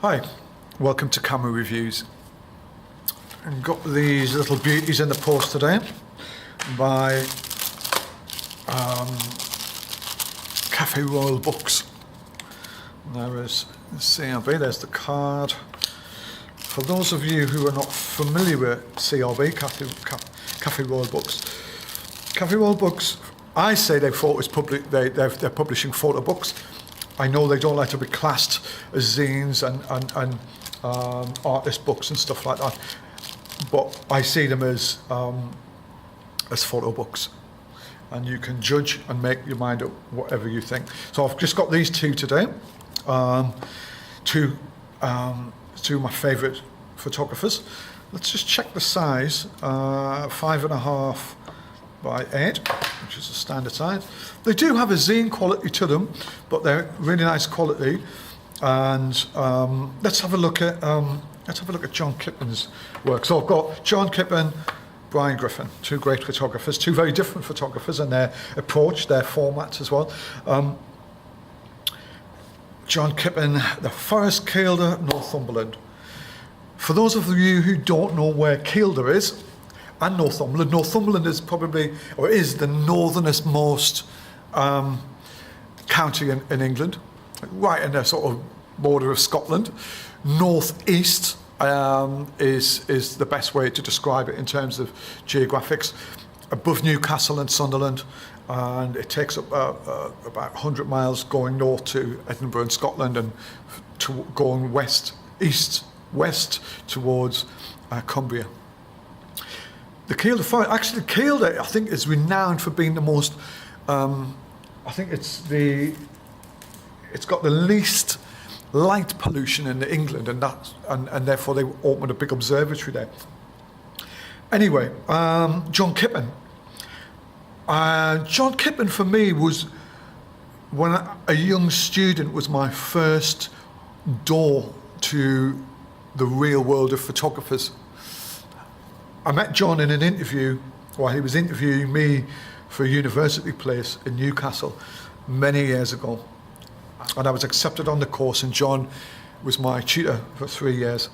Hi, welcome to Camera Reviews. I've got these little beauties in the post today by Café Royal Books. There is the CRB, there's the card. For those of you who are not familiar with CRB, Café Royal Books, Café Royal Books, I say they thought it was they're publishing photo books. I know they don't like to be classed as zines and artist books and stuff like that, but I see them as photo books, and you can judge and make your mind up whatever you think. So I've just got these two today, two of my favourite photographers. Let's just check the size, 5.5 by 8, which is a standard size. They do have a zine quality to them, but they're really nice quality. And let's have a look at John Kippin's work. So I've got John Kippin, Brian Griffin, two great photographers, two very different photographers in their approach, their formats as well. John Kippin, the Forest Kielder, Northumberland. For those of you who don't know where Kielder is, and Northumberland is probably, or is the northernest most county in England, right in the sort of border of Scotland. Northeast is the best way to describe it in terms of geographics, above Newcastle and Sunderland, and it takes up about 100 miles going north to Edinburgh in Scotland and going west towards Cumbria. The Kielder Forest, actually Kielder, I think, is renowned for being the most, I think it's got the least light pollution in England, and therefore they opened a big observatory there. Anyway, John Kippin. John Kippin for me was, when a young student, was my first door to the real world of photographers. I met John in an interview while he was interviewing me for a university place in Newcastle many years ago. And I was accepted on the course, and John was my tutor for 3 years.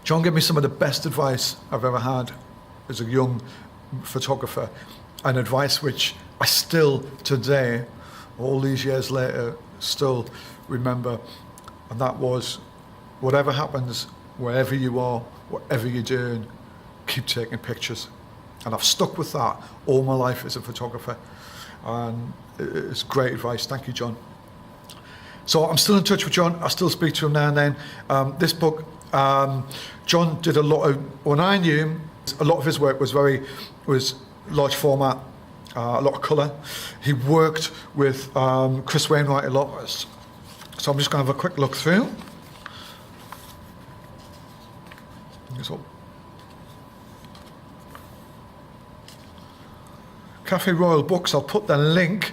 John gave me some of the best advice I've ever had as a young photographer, and advice which I still today, all these years later, still remember. And that was, whatever happens, wherever you are, whatever you're doing, keep taking pictures. And I've stuck with that all my life as a photographer, and it's great advice. Thank you, John. So I'm still in touch with John. I still speak to him now and then. This book, John did a lot of, when I knew him, a lot of his work was large format, a lot of colour. He worked with Chris Wainwright a lot. So I'm just going to have a quick look through. So, Café Royal Books, I'll put the link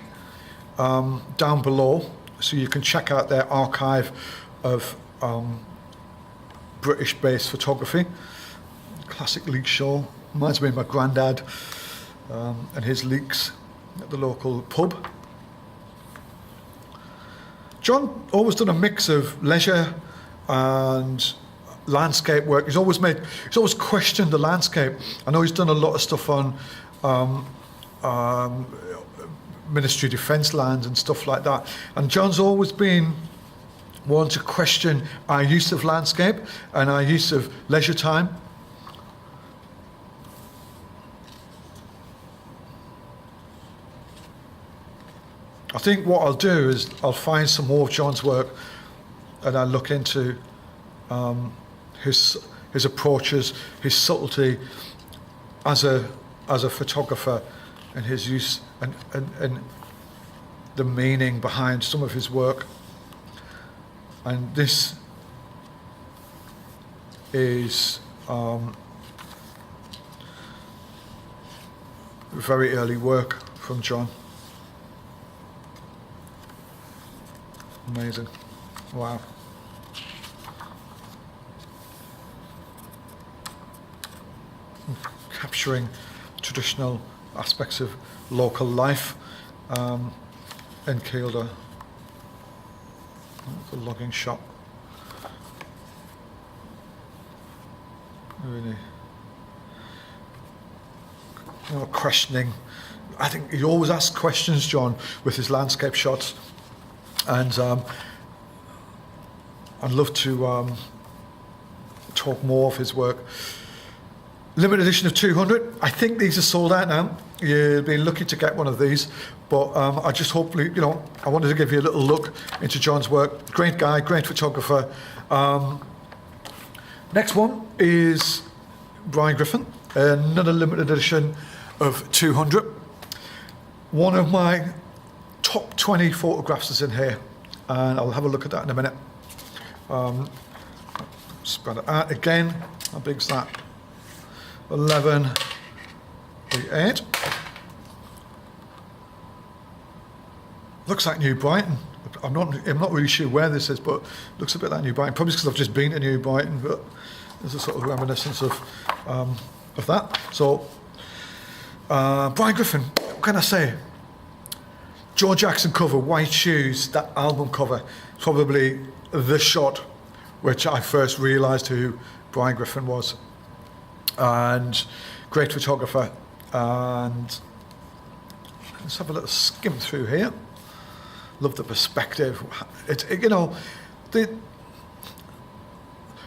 down below so you can check out their archive of British-based photography. Classic leak show, reminds me of my granddad and his leaks at the local pub. John always done a mix of leisure and landscape work. He's always questioned the landscape. I know he's done a lot of stuff on Ministry of Defence lands and stuff like that. And John's always been one to question our use of landscape and our use of leisure time. I think what I'll do is I'll find some more of John's work, and I'll look into his approaches, his subtlety as a photographer, and his use and the meaning behind some of his work. And this is very early work from John. Amazing. Wow. Capturing traditional aspects of local life in Kielder. The logging shop. really, questioning. I think he always asks questions, John, with his landscape shots, and I'd love to talk more of his work. Limited edition of 200. I think these are sold out now. You'll be lucky to get one of these, but I just hopefully, I wanted to give you a little look into John's work. Great guy, great photographer. Next one is Brian Griffin, another limited edition of 200. One of my top 20 photographs is in here, and I'll have a look at that in a minute. Spread it out again. How big's that? 11:8. Looks like New Brighton. I'm not really sure where this is, but looks a bit like New Brighton. Probably because I've just been to New Brighton, but there's a sort of reminiscence of that. So, Brian Griffin, what can I say? Joe Jackson cover, white shoes, that album cover, probably the shot which I first realised who Brian Griffin was. And great photographer. And let's have a little skim through here. Love the perspective.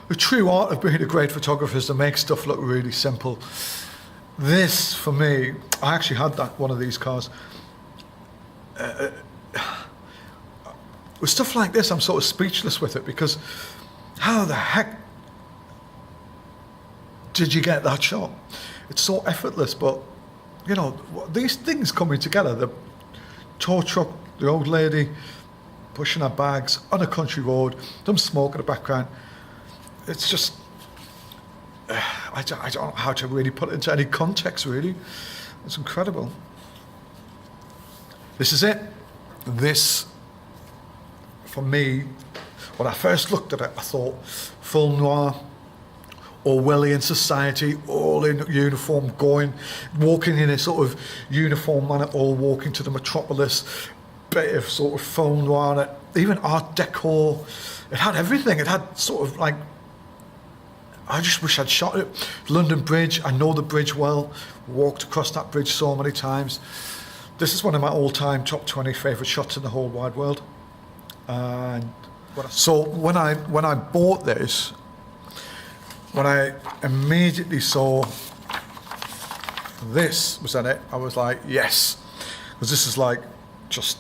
The true art of being a great photographer is to make stuff look really simple. This, for me, I actually had one of these cars. With stuff like this, I'm sort of speechless with it, because how the heck did you get that shot? It's so effortless, but these things coming together, the tow truck, the old lady pushing her bags on a country road, some smoke in the background. It's just, I don't know how to really put it into any context, really. It's incredible. This is it. This, for me, when I first looked at it, I thought film noir, Orwellian society, all in uniform, walking in a sort of uniform manner, all walking to the metropolis, bit of sort of film noir, even art decor. It had everything. It had sort of like, I just wish I'd shot it. London Bridge, I know the bridge well, walked across that bridge so many times. This is one of my all-time top 20 favourite shots in the whole wide world. And so when I bought this, when I immediately saw this was in it, I was like, yes, because this is like just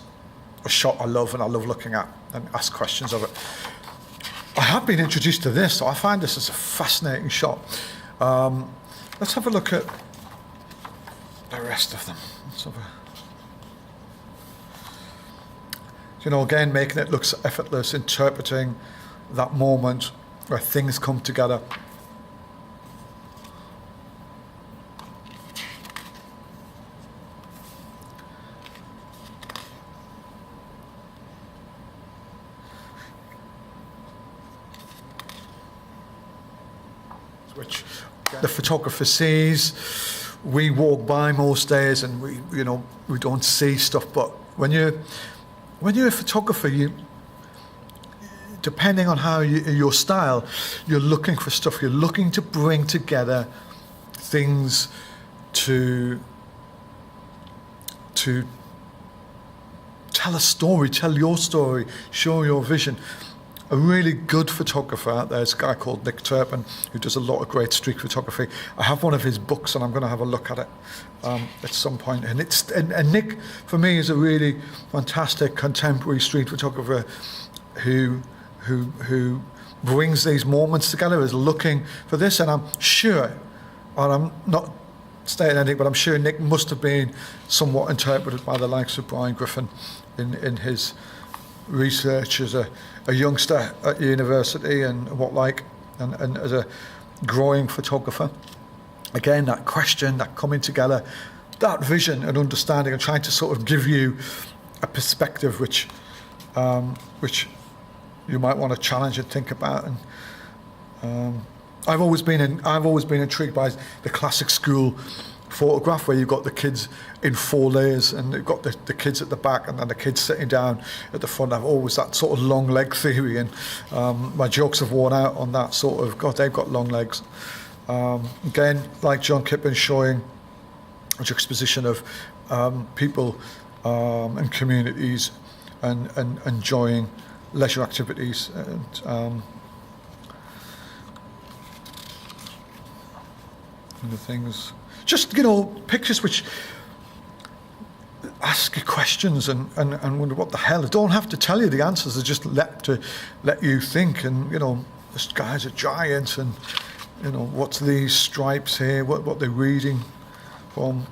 a shot I love and I love looking at and ask questions of it. I have been introduced to this, so I find this as a fascinating shot. Let's have a look at the rest of them. Let's have again, making it look effortless, interpreting that moment where things come together. Which the photographer sees. We walk by most days and we don't see stuff, but when you're a photographer, depending on how your style, you're looking for stuff. You're looking to bring together things to tell a story, tell your story, show your vision. A really good photographer out there is a guy called Turpin, who does a lot of great street photography. I have one of his books and I'm going to have a look at it at some point. And Nick, for me, is a really fantastic contemporary street photographer who brings these moments together, is looking for this. And I'm sure, and I'm not stating anything, but I'm sure Nick must have been somewhat interpreted by the likes of Brian Griffin in his research as a youngster at university and and as a growing photographer. Again, that question, that coming together, that vision and understanding, and trying to sort of give you a perspective which you might want to challenge and think about. And I've always been intrigued by the classic school photograph where you've got the kids in 4 layers and you've got the kids at the back and then the kids sitting down at the front. I've always that sort of long leg theory, and my jokes have worn out on that sort of, God, they've got long legs. Again, like John Kippin, showing a juxtaposition of people and communities and enjoying leisure activities. And the things, just, pictures which ask you questions and wonder what the hell. They don't have to tell you the answers. They just let you think. And this guy's a giant, and what's these stripes here? What they're reading from?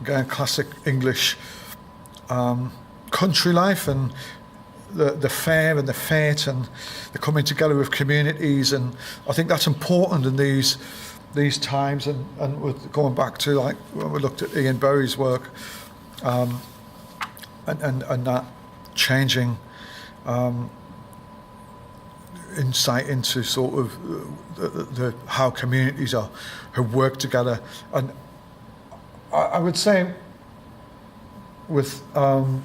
Again, classic English country life, and the fair and the fete, and the coming together of communities. And I think that's important in these times. And with going back to, like, when we looked at Ian Berry's work, and that changing insight into sort of the how communities have worked together. And I would say with the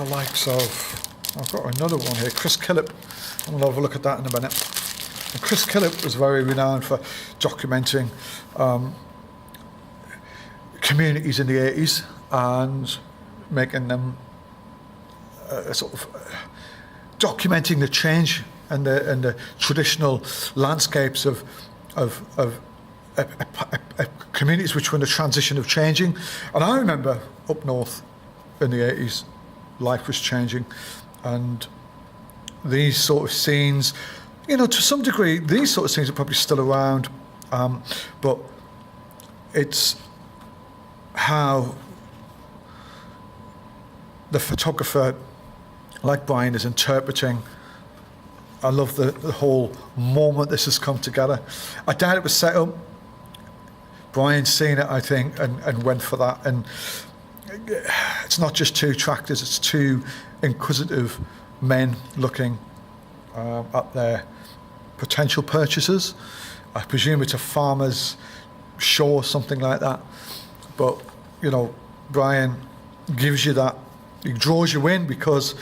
likes of, I've got another one here, Chris Killip. I'm going to have a look at that in a minute. And Chris Killip was very renowned for documenting communities in the 80s and making them sort of documenting the change and the traditional landscapes of communities which were in the transition of changing. And I remember up north in the 80s, life was changing, and these sort of scenes, to some degree, these sort of scenes are probably still around, but it's how the photographer, like Brian, is interpreting. I love the whole moment this has come together. I doubt it was set up. Brian's seen it, I think, and went for that. And it's not just two tractors, it's two inquisitive men looking at their potential purchases. I presume it's a farmer's show or something like that. But, Brian gives you that. He draws you in because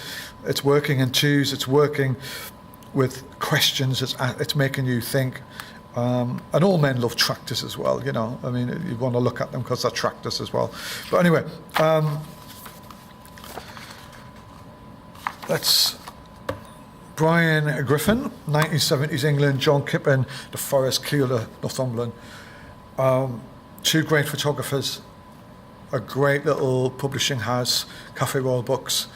it's working in twos, it's working with questions, it's making you think. And all men love tractors as well, I mean, you want to look at them because they're tractors as well. But anyway, that's Brian Griffin, 1970s England, John Kippin, the Forest, Keeler, Northumberland. Two great photographers, a great little publishing house, Café Royal Books.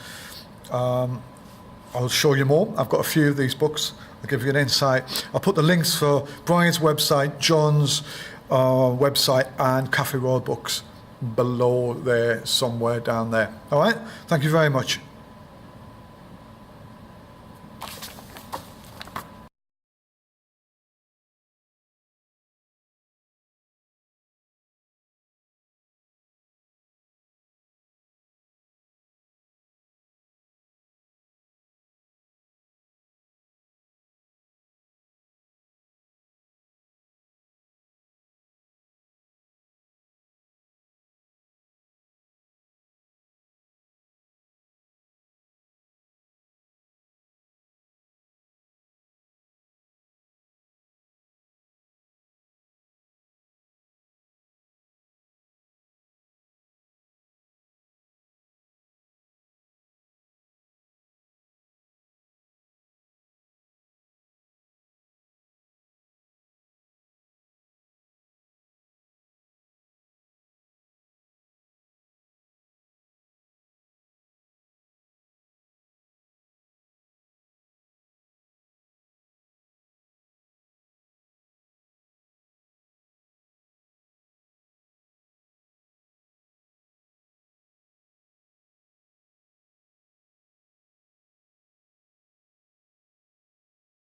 I'll show you more. I've got a few of these books. I'll give you an insight. I'll put the links for Brian's website, John's website, and Café Royal Books below there, somewhere down there. All right? Thank you very much.